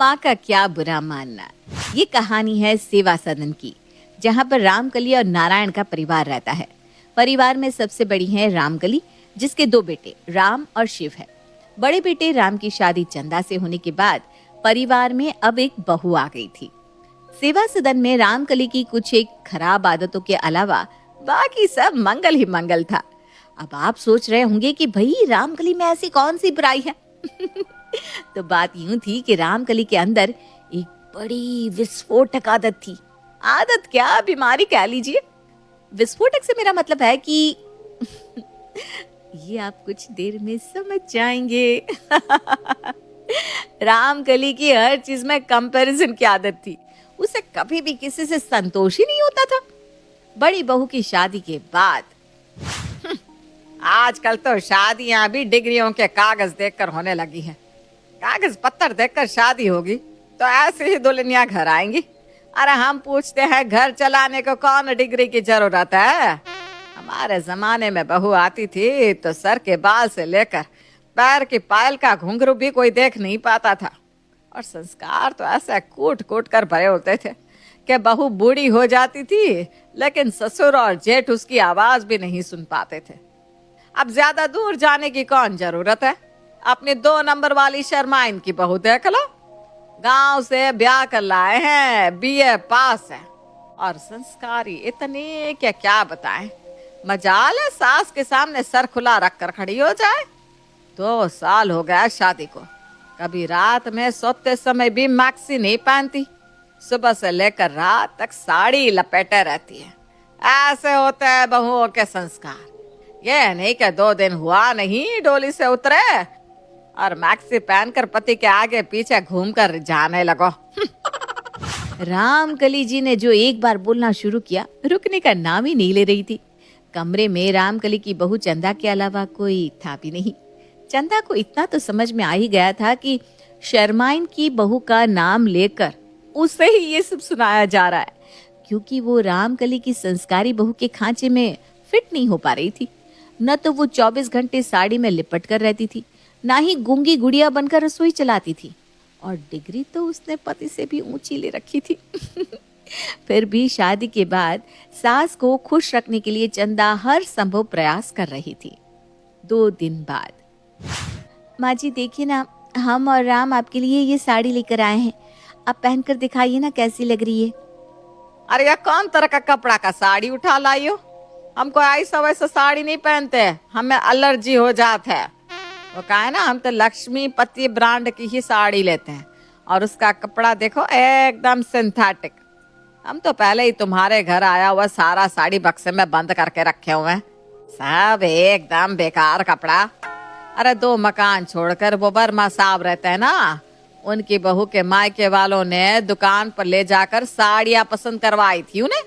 माँ का क्या बुरा मानना। ये कहानी है सेवा सदन की, जहाँ पर रामकली और नारायण का परिवार रहता है। परिवार में सबसे बड़ी है रामकली, जिसके 2 बेटे राम और शिव है। बड़े बेटे राम की शादी चंदा से होने के बाद परिवार में अब एक बहू आ गई थी। सेवा सदन में रामकली की कुछ एक खराब आदतों के अलावा बाकी सब मंगल ही मंगल था। अब आप सोच रहे होंगे कि भाई रामकली में ऐसी कौन सी बुराई है। तो बात यूं थी कि रामकली के अंदर एक बड़ी विस्फोटक आदत थी। आदत क्या, बीमारी कह लीजिए। विस्फोटक से मेरा मतलब है कि ये आप कुछ देर में समझ जाएंगे। रामकली की हर चीज में कंपैरिजन की आदत थी। उसे कभी भी किसी से संतोष ही नहीं होता था। बड़ी बहू की शादी के बाद आजकल तो शादियां भी डिग्रियों के कागज देखकर होने लगी हैं। कागज पत्थर देखकर शादी होगी तो ऐसे ही दुल्हनियां घर आएंगी। अरे हम पूछते हैं, घर चलाने को कौन डिग्री की जरूरत है? हमारे जमाने में बहू आती थी तो सर के बाल से लेकर पैर की पायल का घुंघरू भी कोई देख नहीं पाता था। और संस्कार तो ऐसे कूट कूट कर भरे होते थे कि बहू बूढ़ी हो जाती थी लेकिन ससुर और जेठ उसकी आवाज भी नहीं सुन पाते थे। अब ज्यादा दूर जाने की कौन जरूरत है? अपनी 2 नंबर वाली शर्माइन की बहू देख लो। गांव से ब्याह कर लाए हैं, बीए पास है और संस्कारी इतने क्या बताएं। मजाल है सास के सामने सर खुला रख कर खड़ी हो जाए। 2 साल हो गया शादी को, कभी रात में सोते समय भी मैक्सी नहीं पहनती। सुबह से लेकर रात तक साड़ी लपेटे रहती है। ऐसे होते हैं बहुओं के संस्कार। ये नहीं कि 2 दिन हुआ नहीं डोली से उतरे और मैक्सी पहनकर पति के आगे पीछे घूमकर जाने लगो। रामकली जी ने जो एक बार बोलना शुरू किया, रुकने का नाम ही नहीं ले रही थी। कमरे में रामकली की बहू चंदा के अलावा कोई था भी नहीं। चंदा को इतना तो समझ में आ ही गया था कि शर्माइन की बहू का नाम लेकर उसे ही ये सब सुनाया जा रहा है, क्योंकि वो रामकली की संस्कारी बहू के खांचे में फिट नहीं हो पा रही थी। न तो वो 24 घंटे साड़ी में लिपट कर रहती थी, ना ही गूंगी गुड़िया बनकर रसोई चलाती थी। और डिग्री तो उसने पति से भी ऊंची ले रखी थी। फिर भी शादी के बाद सास को खुश रखने के लिए चंदा हर संभव प्रयास कर रही थी। 2 दिन बाद, माँ जी देखिए ना, हम और राम आपके लिए ये साड़ी लेकर आए हैं। आप पहनकर दिखाइए ना कैसी लग रही है। अरे यार, कौन तरह का कपड़ा का साड़ी उठा लाई हो? हमको ऐसा वैसा साड़ी नहीं पहनते, हमें एलर्जी हो जाता है। वो कहा है ना, हम तो लक्ष्मीपति ब्रांड की ही साड़ी लेते हैं और उसका कपड़ा देखो एकदम सिंथेटिक। हम तो पहले ही तुम्हारे घर आया हुआ सारा साड़ी बक्से में बंद करके रखे हुए हैं, सब एकदम बेकार कपड़ा। अरे 2 मकान छोड़कर वो बर्मा साहब रहते हैं ना, उनकी बहू के मायके वालों ने दुकान पर ले जाकर साड़ियां पसंद करवाई थी उन्हें।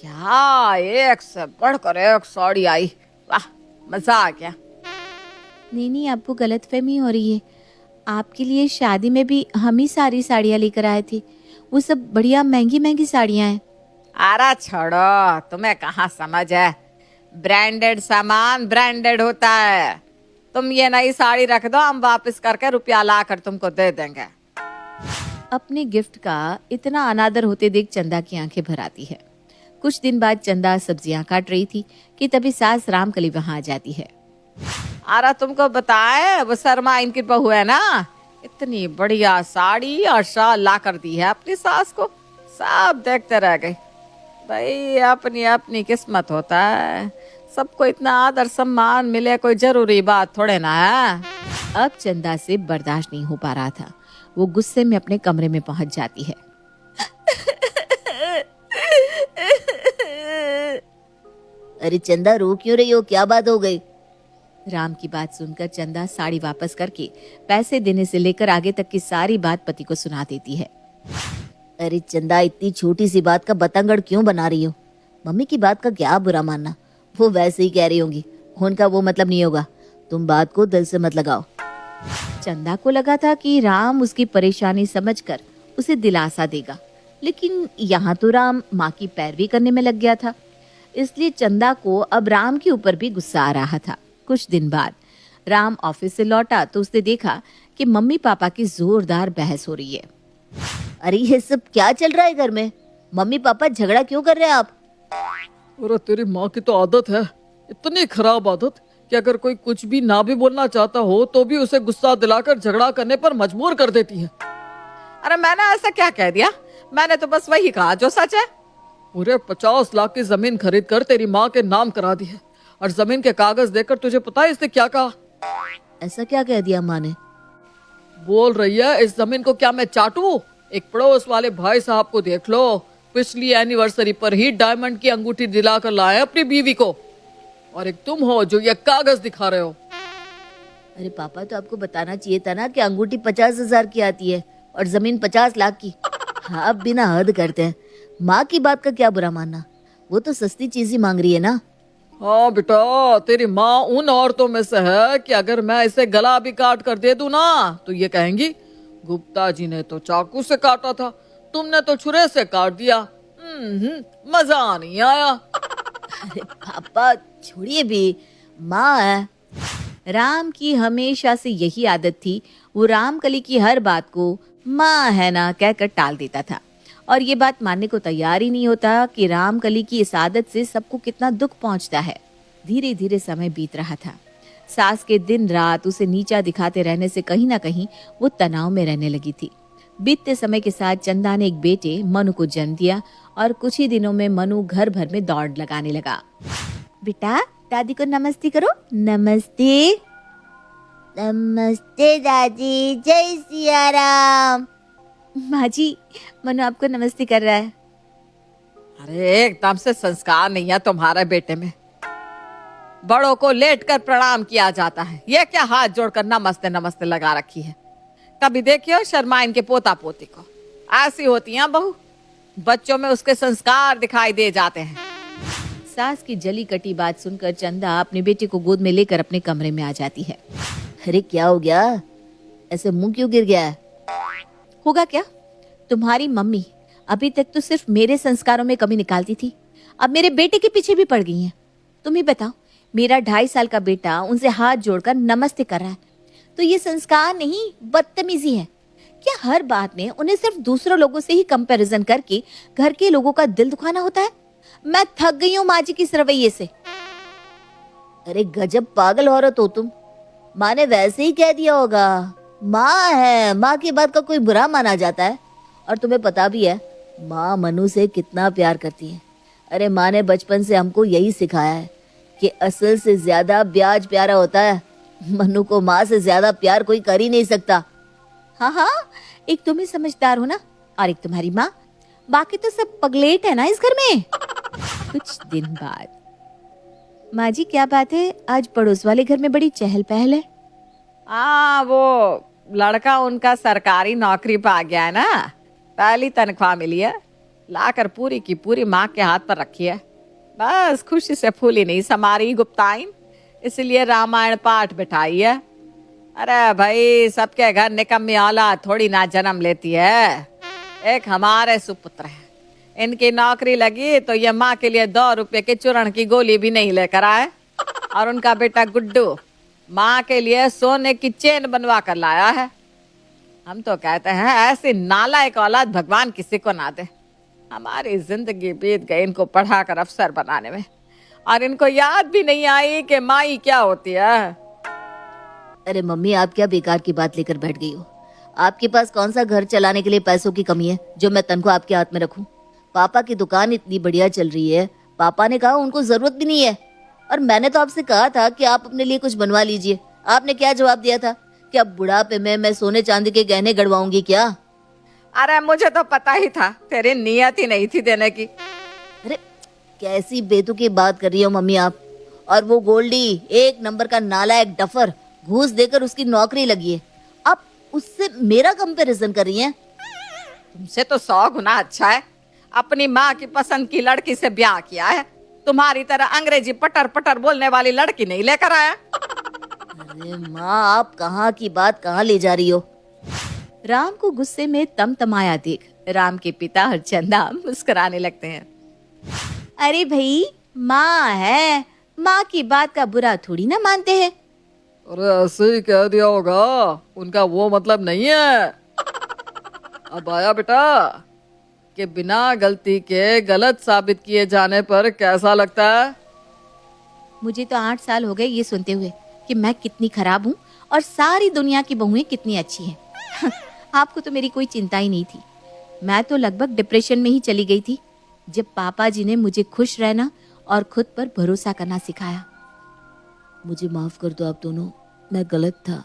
क्या एक से बढ़कर एक साड़ी आई, वाह मजा आ गया। नहीं, आपको गलतफहमी हो रही है। आपके लिए शादी में भी हम ही सारी साड़ियाँ लेकर आए थे। वो सब बढ़िया महंगी महंगी साड़ियाँ हैं। अरे छोड़ो, तुम्हें कहाँ समझ है। ब्रांडेड सामान ब्रांडेड होता है। तुम ये नई साड़ी रख दो, हम वापस करके रुपया ला कर तुमको दे देंगे। अपने गिफ्ट का इतना अनादर होते देख चंदा की आंखें भर आती है। कुछ दिन बाद चंदा सब्जियां काट रही थी कि तभी सास रामकली वहां आ जाती है। अरे तुमको बताए, वो शर्मा इनकी बहू है ना, इतनी बढ़िया साड़ी और शाल ला कर दी है अपनी सास को। सब देखते रह गए। भाई अपनी अपनी किस्मत होता है, सबको इतना आदर सम्मान मिले कोई जरूरी बात थोड़े ना है। अब चंदा से बर्दाश्त नहीं हो पा रहा था। वो गुस्से में अपने कमरे में पहुंच जाती है। अरे चंदा, रो क्यों रही हो? क्या बात हो गई? राम की बात सुनकर चंदा साड़ी वापस करके पैसे देने से लेकर आगे तक की सारी बात पति को सुना देती है। अरे चंदा, इतनी छोटी सी बात का बतंगड़ क्यों बना रही हो? मम्मी की बात का क्या बुरा मानना, वो वैसे ही कह रही होंगी, उनका वो मतलब नहीं होगा। तुम बात को दिल से मत लगाओ। चंदा को लगा था कि राम उसकी परेशानी समझकर उसे दिलासा देगा, लेकिन यहाँ तो राम माँ की पैरवी करने में लग गया था। इसलिए चंदा को अब राम के ऊपर भी गुस्सा आ रहा था। कुछ दिन बाद राम ऑफिस से लौटा तो उसने देखा कि मम्मी पापा की जोरदार बहस हो रही है। अरे ये सब क्या चल रहा है घर में? मम्मी पापा झगड़ा क्यों कर रहे हैं आप? अरे तेरी माँ की तो आदत है, इतनी खराब आदत कि अगर कोई कुछ भी ना भी बोलना चाहता हो तो भी उसे गुस्सा दिलाकर झगड़ा करने पर मजबूर कर देती है। अरे मैंने ऐसा क्या कह दिया? मैंने तो बस वही कहा जो सच है। पूरे 50 लाख की जमीन खरीद कर तेरी माँ के नाम करा दी है और जमीन के कागज देकर तुझे पता है इसने क्या कहा? ऐसा क्या कह दिया माँ ने? बोल रही है इस जमीन को क्या मैं चाटूं? एक पड़ोस वाले भाई साहब को देख लो, पिछली एनिवर्सरी पर ही डायमंड की अंगूठी दिलाकर लाए अपनी बीवी को, और एक तुम हो जो ये कागज दिखा रहे हो। अरे पापा, तो आपको बताना चाहिए था ना कि अंगूठी 50,000 की आती है और जमीन 50 लाख की। हाँ, आप बिना हद करते हैं। माँ की बात का क्या बुरा मानना, वो तो सस्ती चीज ही मांग रही है ना। हाँ बेटा, तेरी माँ उन औरतों में से है कि अगर मैं इसे गला भी काट कर दे दूं ना तो ये कहेंगी गुप्ता जी ने तो चाकू से काटा था, तुमने तो छुरे से काट दिया। मजा नहीं आया। अरे पापा छोड़िए भी, माँ है। राम की हमेशा से यही आदत थी, वो रामकली की हर बात को माँ है ना कहकर टाल देता था और ये बात मानने को तैयार ही नहीं होता कि रामकली की इस आदत से सबको कितना दुख पहुंचता है। धीरे धीरे समय बीत रहा था। सास के दिन रात उसे नीचा दिखाते रहने से कहीं ना कहीं वो तनाव में रहने लगी थी। बीतते समय के साथ चंदा ने एक बेटे मनु को जन्म दिया और कुछ ही दिनों में मनु घर भर में दौड़ लगाने लगा। बेटा, दादी को नमस्ते करो। नमस्ते। नमस्ते दादी, जय सिया राम। माँ जी, मनु आपको नमस्ते कर रहा है। अरे एकदम से संस्कार नहीं है तुम्हारे बेटे में। बड़ों को लेटकर प्रणाम किया जाता है, ये क्या हाथ जोड़कर नमस्ते नमस्ते लगा रखी है? कभी देखियो शर्मा इनके पोता पोती को, ऐसी होती हैं बहू, बच्चों में उसके संस्कार दिखाई दे जाते हैं। सास की जली कटी बात सुनकर चंदा अपने बेटे को गोद में लेकर अपने कमरे में आ जाती है। अरे क्या हो गया, ऐसे मुंह क्यों गिर गया है? होगा क्या, तुम्हारी मम्मी अभी तक तो सिर्फ मेरे संस्कारों में कमी निकालती थी, अब मेरे बेटे के पीछे भी पड़ गई हैं। तुम ही बताओ, मेरा 2.5 साल का बेटा उनसे हाथ जोड़कर नमस्ते कर रहा है, तो ये संस्कार नहीं बदतमीजी है क्या? हर बात में उन्हें सिर्फ दूसरों लोगों से ही कंपैरिजन करके घर के लोगों का दिल दुखाना होता है। मैं थक गई हूँ माँ जी की इस रवैये से। अरे गजब पागल औरत हो तुम। माँ ने वैसे ही कह दिया होगा, माँ है, माँ की बात का कोई बुरा माना जाता है? और तुम्हें पता भी है माँ मनु से कितना प्यार करती है। अरे माँ ने बचपन से हमको यही सिखाया है कि असल से ज्यादा ब्याज प्यारा होता है। मनु को माँ से ज्यादा प्यार कोई कर ही नहीं सकता। हाँ हाँ, एक तुम ही समझदार हो ना, और एक तुम्हारी माँ, बाकी तो सब पगलेट है ना इस घर में। कुछ दिन बाद, माँ जी क्या बात है, आज पड़ोस वाले घर में बड़ी चहल पहल है। वो लड़का उनका सरकारी नौकरी पा गया है ना, पहली तनख्वाह मिली है, लाकर पूरी की पूरी माँ के हाथ पर रखी है। बस खुशी से फूली नहीं समारी गुप्ताइन, इसलिए रामायण पाठ बिठाई है। अरे भाई, सबके घर निकम्मी औलाद थोड़ी ना जन्म लेती है। एक हमारे सुपुत्र है, इनकी नौकरी लगी तो ये माँ के लिए 2 रुपए के चूर्ण की गोली भी नहीं लेकर आए, और उनका बेटा गुड्डू माँ के लिए सोने की चेन बनवा कर लाया है। हम तो कहते हैं ऐसी नालायक औलाद भगवान किसी को ना दे। हमारी जिंदगी बीत गई इनको पढ़ाकर अफसर बनाने में, और इनको याद भी नहीं आई कि माई क्या होती है। अरे मम्मी, आप क्या बेकार की बात लेकर बैठ गई हो? आपके पास कौन सा घर चलाने के लिए पैसों की कमी है जो मैं तनख्वाह आपके हाथ में रखूं? पापा की दुकान इतनी बढ़िया चल रही है, पापा ने कहा उनको जरूरत भी नहीं है। और मैंने तो आपसे कहा था कि आप अपने लिए कुछ बनवा लीजिए। आपने क्या जवाब दिया था कि अब बुढ़ापे में मैं सोने चांदी के गहने गड़वाऊंगी क्या? अरे मुझे तो पता ही था, तेरी नियत ही नहीं थी देने की। अरे कैसी बेतुकी बात कर रही हो मम्मी आप। और वो गोल्डी 1 नंबर का नालायक डफर, घूस देकर उसकी नौकरी लगी है, आप उससे मेरा कंपैरिजन कर रही हैं? तुमसे तो 100 गुना अच्छा है, अपनी माँ की पसंद की लड़की से ब्याह किया है। तुम्हारी तरह अंग्रेजी पटर पटर बोलने वाली लड़की नहीं लेकर आया। अरे माँ, आप कहाँ की बात कहाँ ले जा रही हो? राम को गुस्से में तमतमाया देख राम के पिता और चंदा मुस्कुराने लगते हैं। अरे भाई, माँ है, माँ की बात का बुरा थोड़ी ना मानते हैं। अरे ऐसे ही कह दिया होगा, उनका वो मतलब नहीं है। अब आया बेटा कि बिना गलती के गलत साबित किए जाने पर कैसा लगता है? मुझे तो 8 साल हो गए ये सुनते हुए कि मैं कितनी खराब हूँ और सारी दुनिया की बहुएं कितनी अच्छी हैं। आपको तो मेरी कोई चिंता ही नहीं थी। मैं तो लगभग डिप्रेशन में ही चली गई थी जब पापा जी ने मुझे खुश रहना और खुद पर भरोसा करना सिखाया। मुझे माफ कर दो आप दोनों, मैं गलत था।